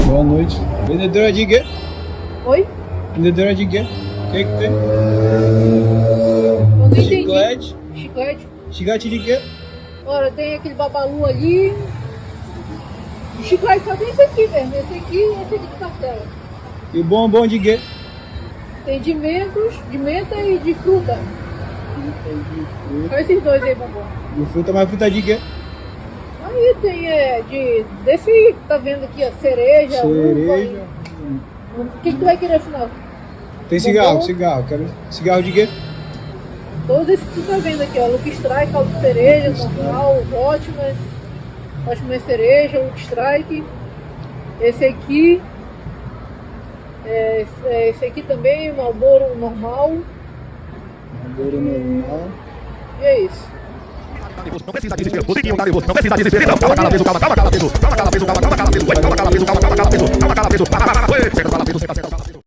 Boa noite. Vendedora de quê? Oi? Vendedora de quê? O que tem? Eu não entendi. Chiclete? Chiclete? Chiclete de quê? Ora, tem aquele babalu ali. O chiclete só tem esse aqui mesmo. Esse aqui e esse aqui de cartela. E o bombom de quê? Tem de mentos, de menta e de fruta. Só esses dois aí, bombom. E fruta, mais fruta de quê? Aí tem desse aí que tá vendo aqui, ó, cereja, uva. Cereja. O que tu vai querer afinal? Tem cigarro, Bombom. cigarro. Quero cigarro de quê? Todos esses que tu tá vendo aqui, ó. Lucky Strike, caldo de cereja, normal, ótimo cereja, Lucky Strike. Esse aqui. Esse aqui também, Marlboro normal. Marlboro normal. E é isso. Não precisa desespero, Rodriguinho tá nervoso, não precisa desespero, não. Calma, cala peso, calma, cala peso, calma, cala peso, calma, cala peso, calma, cala peso, calma, cala peso, calma, cala peso, calma, cala peso, chega, cala peso, senta,